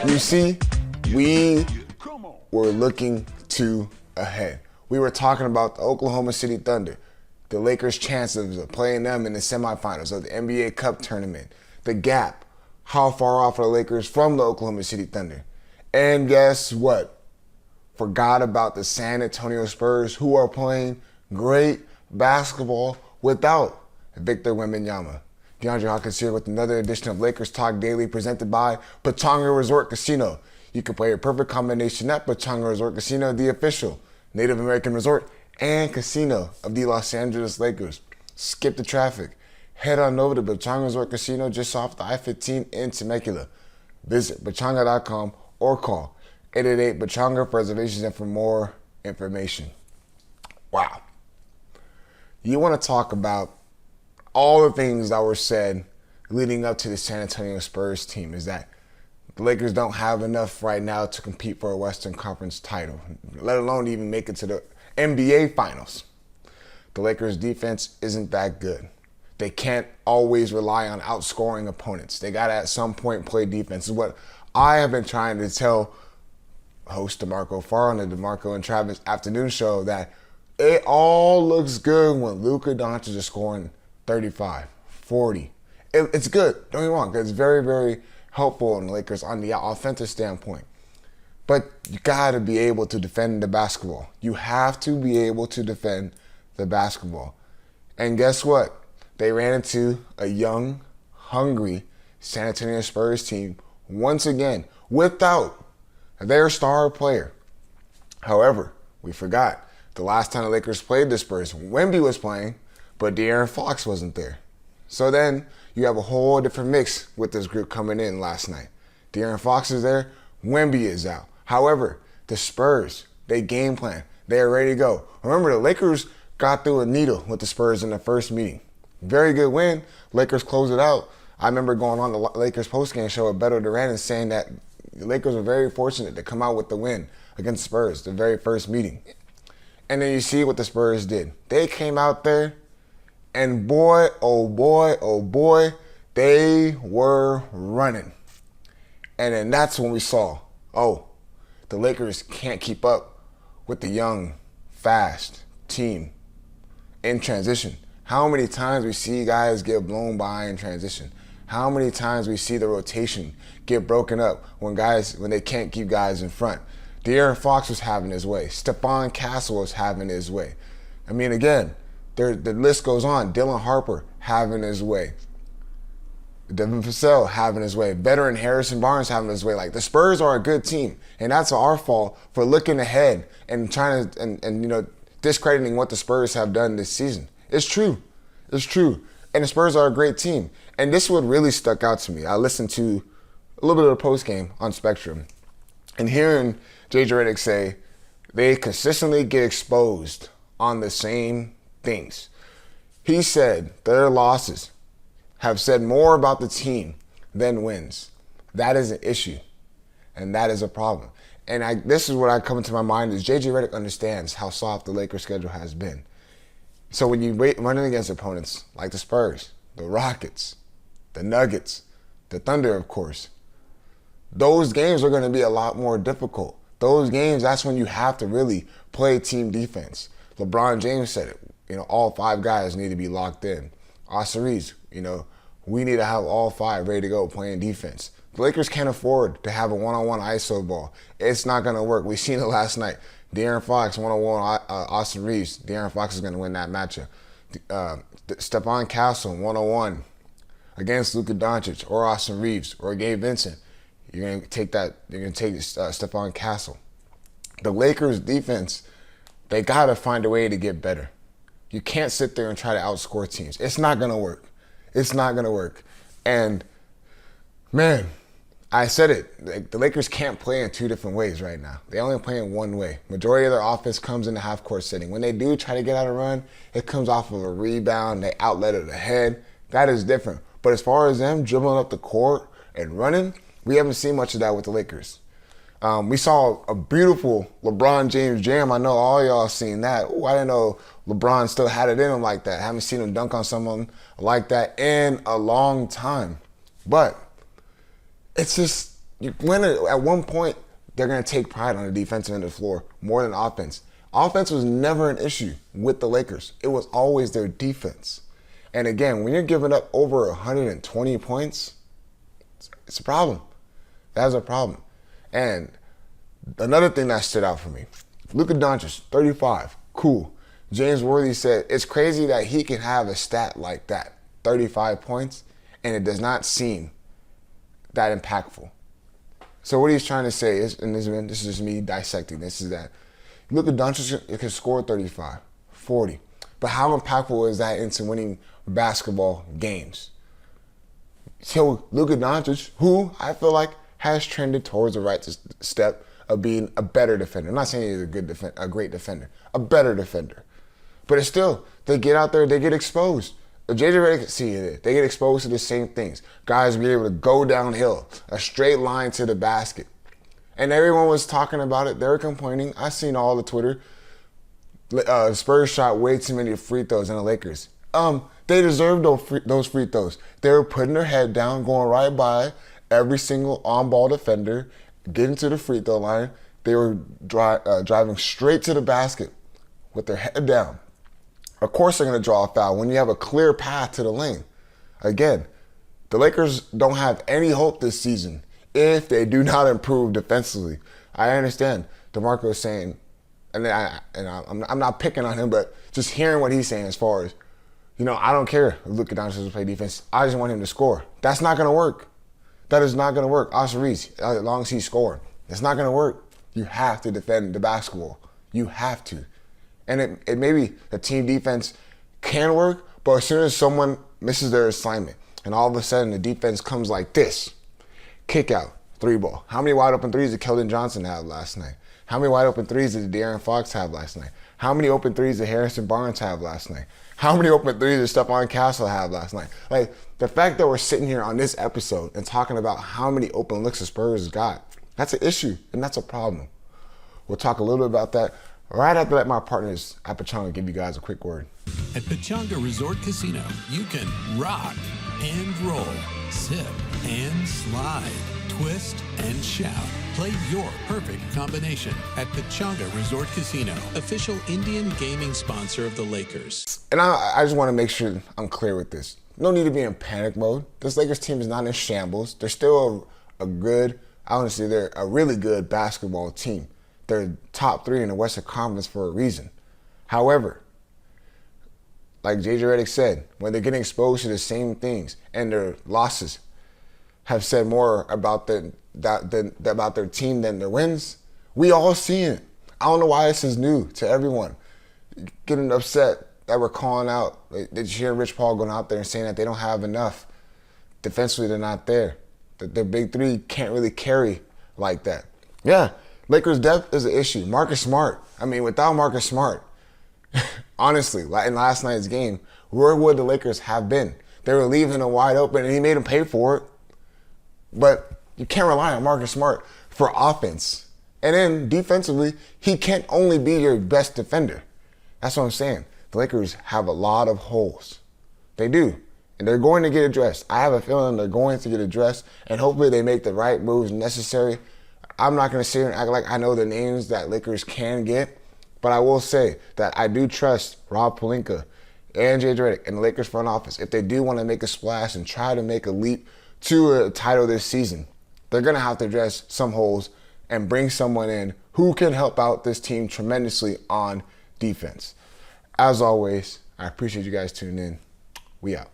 You see, we were looking to ahead. We were talking about the Oklahoma City Thunder, the Lakers' chances of playing them in the semifinals of the NBA Cup tournament, the gap, how far off are the Lakers from the Oklahoma City Thunder. And guess what? Forgot about the San Antonio Spurs, who are playing great basketball without Victor Wembenyama. Deondre Hawkins here with another edition of Lakers Talk Daily presented by Pechanga Resort Casino. You can play a perfect combination at Pechanga Resort Casino, the official Native American resort and casino of the Los Angeles Lakers. Skip the traffic. Head on over to Pechanga Resort Casino just off the I-15 in Temecula. Visit Pechanga.com or call 888-PECHANGA for reservations and for more information. Wow. You want to talk about all the things that were said leading up to the San Antonio Spurs team is that the Lakers don't have enough right now to compete for a Western Conference title, let alone even make it to the NBA Finals. The Lakers' defense isn't that good. They can't always rely on outscoring opponents. They got to at some point play defense. This is what I have been trying to tell host DeMarco Farr on the DeMarco and Travis afternoon show, that it all looks good when Luka Doncic is scoring 35, 40. It's good, don't get me wrong, because it's very, very helpful in the Lakers on the offensive standpoint. But you got to be able to defend the basketball. You have to be able to defend the basketball. And guess what? They ran into a young, hungry San Antonio Spurs team once again without their star player. However, we forgot the last time the Lakers played the Spurs, Wemby was playing, but De'Aaron Fox wasn't there. So then you have a whole different mix with this group coming in last night. De'Aaron Fox is there, Wemby is out. However, the Spurs, they game plan. They're ready to go. Remember, the Lakers got through a needle with the Spurs in the first meeting. Very good win. Lakers closed it out. I remember going on the Lakers postgame show with Beto Duran and saying that the Lakers were very fortunate to come out with the win against Spurs, the very first meeting. And then you see what the Spurs did. They came out there, and boy, oh boy, they were running. And then that's when we saw, the Lakers can't keep up with the young, fast team in transition. How many times we see guys get blown by in transition? How many times we see the rotation get broken up when they can't keep guys in front? De'Aaron Fox was having his way. Stephon Castle was having his way. I mean, again, the list goes on. Dylan Harper having his way. Devin Vassell having his way. Veteran Harrison Barnes having his way. Like, the Spurs are a good team, and that's our fault for looking ahead and trying to and discrediting what the Spurs have done this season. It's true. It's true. And the Spurs are a great team. And this is what really stuck out to me. I listened to a little bit of the postgame on Spectrum, and hearing J.J. Redick say they consistently get exposed on the same things. He said their losses have said more about the team than wins. That is an issue, and that is a problem. And this is what I come into my mind is J.J. Redick understands how soft the Lakers schedule has been. So when you running against opponents like the Spurs, the Rockets, the Nuggets, the Thunder, of course, those games are going to be a lot more difficult. Those games, that's when you have to really play team defense. LeBron James said it. All five guys need to be locked in. Austin Reeves, we need to have all five ready to go playing defense. The Lakers can't afford to have a one-on-one ISO ball. It's not going to work. We seen it last night. De'Aaron Fox, one-on-one Austin Reeves. De'Aaron Fox is going to win that matchup. Stephon Castle, one-on-one against Luka Doncic or Austin Reeves or Gabe Vincent. You're going to take Stephon Castle. The Lakers' defense, they got to find a way to get better. You can't sit there and try to outscore teams. It's not going to work. It's not going to work. And, man, I said it. The Lakers can't play in two different ways right now. They only play in one way. Majority of their offense comes in the half-court setting. When they do try to get out a run, it comes off of a rebound. They outlet it ahead. That is different. But as far as them dribbling up the court and running, we haven't seen much of that with the Lakers. We saw a beautiful LeBron James jam. I know all y'all seen that. Ooh, I didn't know LeBron still had it in him like that. I haven't seen him dunk on someone like that in a long time. But it's just At one point, they're going to take pride on the defensive end of the floor more than offense. Offense was never an issue with the Lakers. It was always their defense. And again, when you're giving up over 120 points, it's a problem. That's a problem. And another thing that stood out for me, Luka Doncic, 35, cool. James Worthy said, it's crazy that he can have a stat like that, 35 points, and it does not seem that impactful. So what he's trying to say is, and this is just me dissecting this, is that Luka Doncic can score 35, 40, but how impactful is that into winning basketball games? So Luka Doncic, who I feel like has trended towards the right step of being a better defender. I'm not saying he's a great defender, a better defender. But it's still, they get out there, they get exposed. JJ Redick, see it, they get exposed to the same things. Guys be able to go downhill, a straight line to the basket. And everyone was talking about it. They were complaining. I seen all the Twitter. Spurs shot way too many free throws than the Lakers. They deserved those free throws. They were putting their head down, going right by every single on-ball defender, getting to the free throw line. They were driving straight to the basket with their head down. Of course they're going to draw a foul when you have a clear path to the lane. Again, the Lakers don't have any hope this season if they do not improve defensively. I understand DeMarco is saying, and I'm not picking on him, but just hearing what he's saying as far as, I don't care if Luka Doncic doesn't play defense. I just want him to score. That's not going to work. That is not going to work. Austin Reeves, as long as he's scoring, it's not going to work. You have to defend the basketball. You have to. And it maybe the team defense can work, but as soon as someone misses their assignment and all of a sudden the defense comes like this, kick out, three ball. How many wide open threes did Keldon Johnson have last night? How many wide open threes did De'Aaron Fox have last night? How many open threes did Harrison Barnes have last night? How many open threes did Stephon Castle have last night? Like, the fact that we're sitting here on this episode and talking about how many open looks the Spurs got, that's an issue and that's a problem. We'll talk a little bit about that right after that. My partners at Pechanga give you guys a quick word. At Pechanga Resort Casino, you can rock and roll, sip and slide, twist and shout. Play your perfect combination at Pechanga Resort Casino, official Indian gaming sponsor of the Lakers. And I just want to make sure I'm clear with this. No need to be in panic mode. This Lakers team is not in shambles. They're still they're a really good basketball team. They're top 3 in the Western Conference for a reason. However, like JJ Redick said, when they're getting exposed to the same things and their losses have said more about their team than their wins, we all see it. I don't know why this is new to everyone. Getting upset that we're calling out. Did you hear Rich Paul going out there and saying that they don't have enough? Defensively, they're not there. Their big three can't really carry like that. Yeah, Lakers' depth is an issue. Marcus Smart. Without Marcus Smart, honestly, in last night's game, where would the Lakers have been? They were leaving him wide open, and he made him pay for it. But you can't rely on Marcus Smart for offense. And then defensively, he can't only be your best defender. That's what I'm saying. The Lakers have a lot of holes. They do. And they're going to get addressed. I have a feeling they're going to get addressed, and hopefully they make the right moves necessary. I'm not going to sit here and act like I know the names that Lakers can get, but I will say that I do trust Rob Pelinka and JJ Redick and the Lakers front office. If they do want to make a splash and try to make a leap to a title this season, they're going to have to address some holes and bring someone in who can help out this team tremendously on defense. As always, I appreciate you guys tuning in. We out.